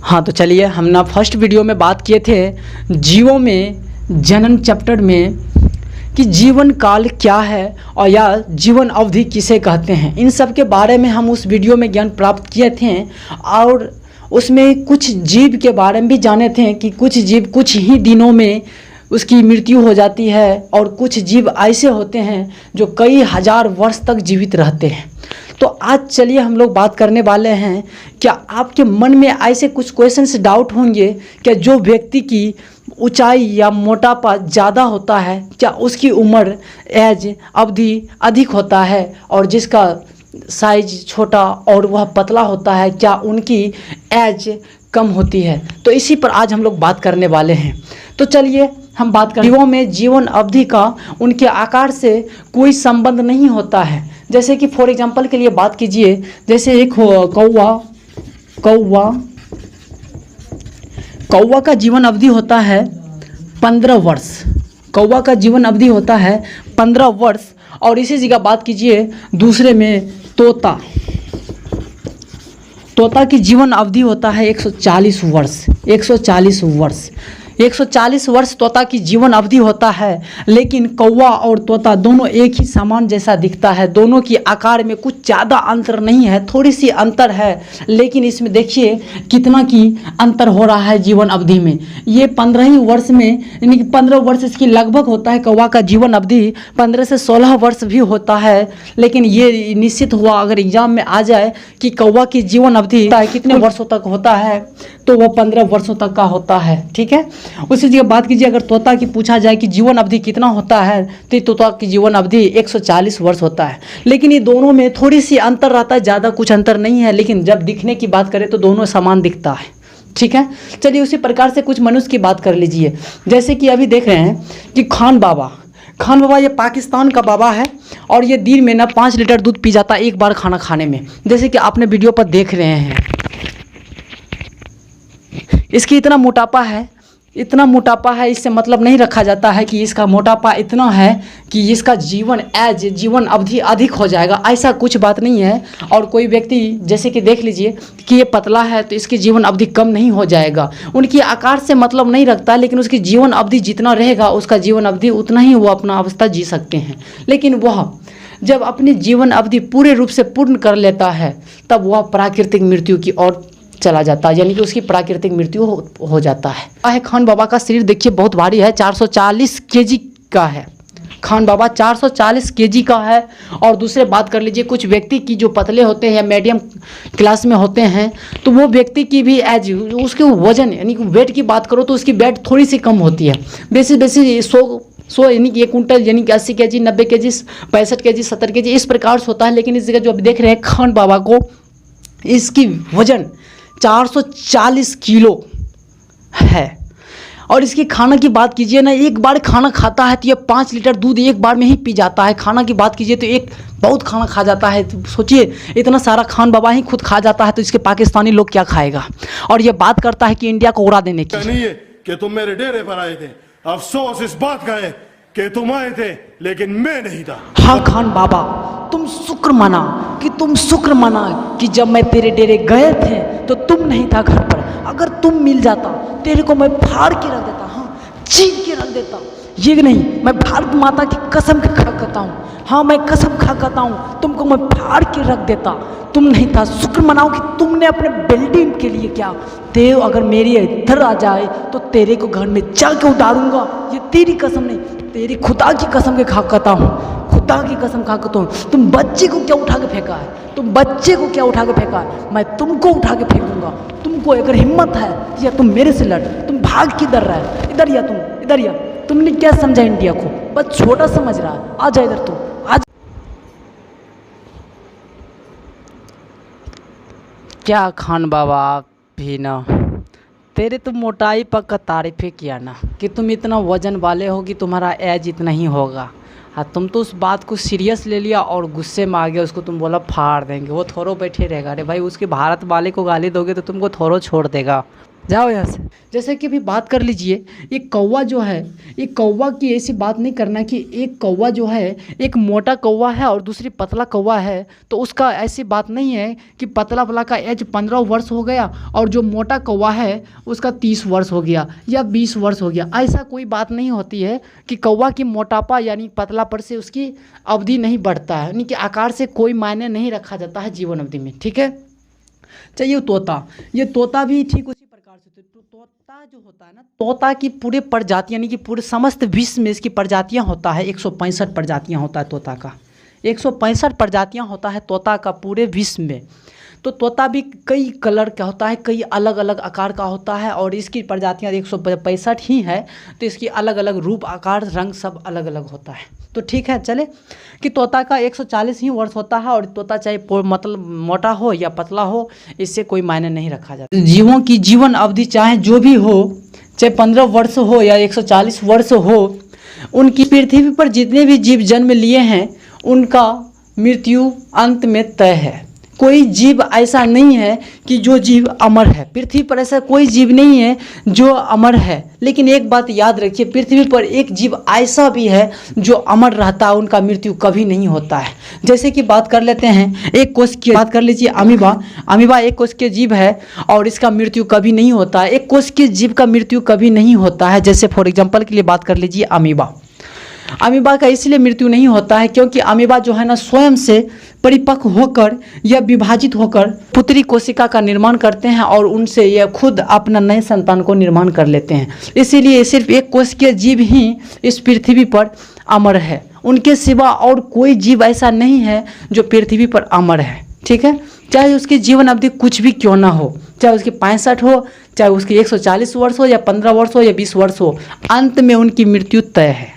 हाँ तो चलिए, हम ना फर्स्ट वीडियो में बात किए थे जीवों में जनन चैप्टर में कि जीवन काल क्या है और या जीवन अवधि किसे कहते हैं। इन सब के बारे में हम उस वीडियो में ज्ञान प्राप्त किए थे और उसमें कुछ जीव के बारे में भी जाने थे कि कुछ जीव कुछ ही दिनों में उसकी मृत्यु हो जाती है और कुछ जीव ऐसे होते हैं जो कई हजार वर्ष तक जीवित रहते हैं। तो आज चलिए हम लोग बात करने वाले हैं, क्या आपके मन में ऐसे कुछ क्वेश्चंस डाउट होंगे क्या जो व्यक्ति की ऊंचाई या मोटापा ज़्यादा होता है क्या उसकी उम्र एज अवधि अधिक होता है और जिसका साइज छोटा और वह पतला होता है क्या उनकी एज कम होती है। तो इसी पर आज हम लोग बात करने वाले हैं। तो चलिए हम बात करें, जीवों में जीवन अवधि का उनके आकार से कोई संबंध नहीं होता है। जैसे कि फॉर एग्जांपल के लिए बात कीजिए, जैसे एक कौवा का जीवन अवधि होता है 15 वर्ष। कौवा का जीवन अवधि होता है 15 वर्ष। और इसी जगह बात कीजिए दूसरे में तोता की जीवन अवधि होता है 140 वर्ष। 140 वर्ष तोता की जीवन अवधि होता है। लेकिन कौवा और तोता दोनों एक ही समान जैसा दिखता है, दोनों की आकार में कुछ ज़्यादा अंतर नहीं है, थोड़ी सी अंतर है। लेकिन इसमें देखिए कितना की अंतर हो रहा है जीवन अवधि में। ये 15 ही वर्ष में, यानी कि 15 वर्ष इसकी लगभग होता है। कौवा का जीवन अवधि 15 से 16 वर्ष भी होता है। लेकिन ये निश्चित हुआ अगर एग्जाम में आ जाए कि कौवा की जीवन अवधि कितने वर्षों तक होता है तो वह 15 वर्षों तक का होता है। ठीक है, उसी जगह बात कीजिए, अगर तोता की पूछा जाए कि जीवन अवधि कितना होता है तो तोता की जीवन अवधि 140 वर्ष होता है। लेकिन ये दोनों में थोड़ी सी अंतर रहता है, ज़्यादा कुछ अंतर नहीं है। लेकिन जब दिखने की बात करें तो दोनों समान दिखता है। ठीक है, चलिए उसी प्रकार से कुछ मनुष्य की बात कर लीजिए। जैसे कि अभी देख रहे हैं कि खान बाबा ये पाकिस्तान का बाबा है और ये दिन में ना 5 लीटर दूध पी जाता है एक बार खाना खाने में। जैसे कि आपने वीडियो पर देख रहे हैं, इसकी इतना मोटापा है। इससे मतलब नहीं रखा जाता है कि इसका मोटापा इतना है कि इसका जीवन अवधि अधिक हो जाएगा, ऐसा कुछ बात नहीं है। और कोई व्यक्ति जैसे कि देख लीजिए कि ये पतला है तो इसकी जीवन अवधि कम नहीं हो जाएगा। उनकी आकार से मतलब नहीं रखता, लेकिन उसकी जीवन अवधि जितना रहेगा उसका जीवन अवधि उतना ही वो अपना अवस्था जी सकते हैं। लेकिन वह जब अपनी जीवन अवधि पूरे रूप से पूर्ण कर लेता है तब वह प्राकृतिक मृत्यु की ओर चला जाता है, यानी कि उसकी प्राकृतिक मृत्यु हो जाता है। खान बाबा का शरीर देखिए बहुत भारी है, 440 केजी का है। खान बाबा 440 केजी का है। और दूसरे बात कर लीजिए, कुछ व्यक्ति की जो पतले होते हैं या मीडियम क्लास में होते हैं तो वो व्यक्ति की भी एज उसके वजन यानी कि वेट की बात करो तो उसकी वेट थोड़ी सी कम होती है। बेसिक 100 यानी कि 1 कुंटल यानी कि 80 केजी, 90 केजी, 65 केजी, 70 केजी इस प्रकार से होता है। लेकिन इस जगह जो अभी देख रहे हैं खान बाबा को, इसकी वजन 440 किलो है। और इसकी खाना की बात कीजिए ना, एक बार खाना खाता है तो ये 5 लीटर दूध एक बार में ही पी जाता है। खाना की बात कीजिए तो एक बहुत खाना खा जाता है। तो सोचिए इतना सारा खान बाबा ही खुद खा जाता है तो इसके पाकिस्तानी लोग क्या खाएगा। और ये बात करता है कि इंडिया को उड़ा देने की। नहीं है कि तुम मेरे डेरे पर आए थे, अफसोस इस बात का है कि तुम आए थे लेकिन मैं नहीं था। हाँ खान बाबा, तुम शुक्र मना कि जब मैं तेरे डेरे गए थे तो तुम नहीं था घर पर। अगर तुम मिल जाता तेरे को मैं फाड़ के रख देता, हाँ चीर के रख देता। ये नहीं, मैं भारत माता की कसम खा कहता हूँ, हाँ मैं कसम खा कहता हूँ, तुमको मैं फाड़ के रख देता। तुम नहीं था, शुक्र मनाओ कि तुमने अपने बिल्डिंग के लिए क्या। देव अगर मेरी इधर आ जाए तो तेरे को घर में जाके उतारूंगा। ये तेरी कसम नहीं, तेरी खुदा की कसम के खा कहता हूँ, खुदा की कसम खा कहता हूँ। तुम बच्चे को क्या उठा के फेंका है, मैं तुमको उठा के फेंक दूंगा। तुमको अगर हिम्मत है या तुम मेरे से लड़, तुम भाग किधर रहा है, इधर या तुमने क्या समझा इंडिया को, बस छोटा समझ रहा है। आ जा इधर, तू आ। क्या खान बाबा भी ना, तेरे तो मोटाई पर का तारीफ़ किया ना कि तुम इतना वजन वाले हो कि तुम्हारा एज इतना ही होगा। हाँ तुम तो उस बात को सीरियस ले लिया और गुस्से में आ गया, उसको तुम बोला फाड़ देंगे, वो थोड़ो बैठे रहेगा। अरे भाई उसके भारत वाले को गाली दोगे तो तुमको थोड़ो छोड़ देगा। जाओ यहाँ से। जैसे कि अभी बात कर लीजिए, एक कौवा जो है, एक कौवा की ऐसी बात नहीं करना कि एक कौवा जो है, एक मोटा कौवा है और दूसरी पतला कौवा है, तो उसका ऐसी बात नहीं है कि पतला वाला का एज 15 वर्ष हो गया और जो मोटा कौवा है उसका 30 वर्ष हो गया या 20 वर्ष हो गया। ऐसा कोई बात नहीं होती है कि कौवा की मोटापा यानी पतलापन से उसकी अवधि नहीं बढ़ता है, यानी कि आकार से कोई मायने नहीं रखा जाता है जीवन अवधि में। ठीक है, चाहिए तोता, ये तोता भी ठीक उसी प्रकार से। तो तोता जो होता है ना, तोता की पूरे प्रजातियाँ यानी कि पूरे समस्त विश्व में इसकी प्रजातियाँ होता है 165 प्रजातियाँ होता है तोता का, 165 प्रजातियाँ होता है तोता का पूरे विश्व में। तो तोता भी कई कलर का होता है, कई अलग अलग आकार का होता है और इसकी प्रजातियाँ 165 ही है, तो इसकी अलग अलग रूप आकार रंग सब अलग अलग होता है। तो ठीक है, चले कि तोता का 140 ही वर्ष होता है और तोता चाहे मतलब मोटा हो या पतला हो, इससे कोई मायने नहीं रखा जाता। जीवों की जीवन अवधि चाहे जो भी हो, चाहे 15 वर्ष हो या 140 वर्ष हो, उनकी पृथ्वी पर जितने भी जीव जन्म लिए हैं उनका मृत्यु अंत में तय है। कोई जीव ऐसा नहीं है कि जो जीव अमर है, पृथ्वी पर ऐसा कोई जीव नहीं है जो अमर है। लेकिन एक बात याद रखिए, पृथ्वी पर एक जीव ऐसा भी है जो अमर रहता है, उनका मृत्यु कभी नहीं होता है। जैसे कि बात कर लेते हैं एक कोष की बात कर लीजिए, अमीबा। अमीबा एक कोष के जीव है और इसका मृत्यु कभी नहीं होता है, एक कोष के जीव का मृत्यु कभी नहीं होता है। जैसे फॉर एग्जाम्पल के लिए बात कर लीजिए अमीबा। अमीबा का इसलिए मृत्यु नहीं होता है क्योंकि अमीबा जो है ना स्वयं से परिपक्व होकर या विभाजित होकर पुत्री कोशिका का निर्माण करते हैं और उनसे यह खुद अपना नए संतान को निर्माण कर लेते हैं। इसीलिए सिर्फ एक कोशिकीय जीव ही इस पृथ्वी पर अमर है, उनके सिवा और कोई जीव ऐसा नहीं है जो पृथ्वी पर अमर है। ठीक है, चाहे उसकी जीवन अवधि कुछ भी क्यों ना हो, चाहे उसकी 65 हो, चाहे उसकी 140 वर्ष हो या 15 वर्ष हो या 20 वर्ष हो, अंत में उनकी मृत्यु तय है।